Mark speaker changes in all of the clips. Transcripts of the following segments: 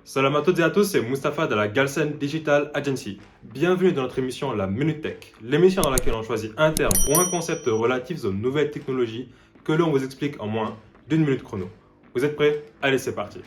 Speaker 1: Salam à toutes et à tous, c'est Mustapha de la Galsen Digital Agency. Bienvenue dans notre émission La Minute Tech, l'émission dans laquelle on choisit un terme ou un concept relatif aux nouvelles technologies que l'on vous explique en moins d'une minute chrono. Vous êtes prêts? Allez, c'est parti.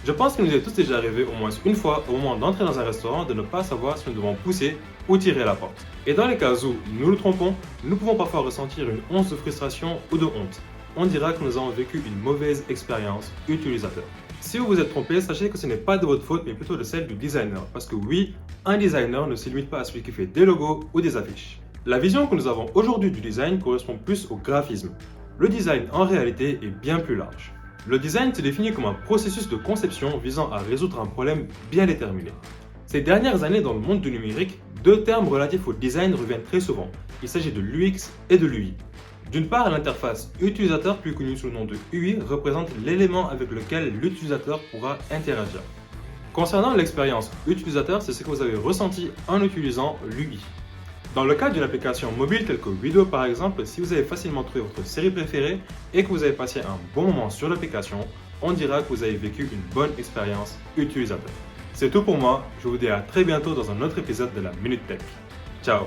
Speaker 1: Je pense qu'il nous est tous déjà arrivé au moins une fois au moment d'entrer dans un restaurant de ne pas savoir si nous devons pousser ou tirer la porte. Et dans les cas où nous nous trompons, nous pouvons parfois ressentir une once de frustration ou de honte. On dira que nous avons vécu une mauvaise expérience utilisateur. Si vous vous êtes trompé, sachez que ce n'est pas de votre faute mais plutôt de celle du designer. Parce que oui, un designer ne se limite pas à celui qui fait des logos ou des affiches. La vision que nous avons aujourd'hui du design correspond plus au graphisme. Le design en réalité est bien plus large. Le design se définit comme un processus de conception visant à résoudre un problème bien déterminé. Ces dernières années dans le monde du numérique, deux termes relatifs au design reviennent très souvent. Il s'agit de l'UX et de l'UI. D'une part, l'interface utilisateur, plus connue sous le nom de UI, représente l'élément avec lequel l'utilisateur pourra interagir. Concernant l'expérience utilisateur, c'est ce que vous avez ressenti en utilisant l'UI. Dans le cas d'une application mobile telle que Vidéo par exemple, si vous avez facilement trouvé votre série préférée et que vous avez passé un bon moment sur l'application, on dira que vous avez vécu une bonne expérience utilisateur. C'est tout pour moi, je vous dis à très bientôt dans un autre épisode de la Minute Tech. Ciao!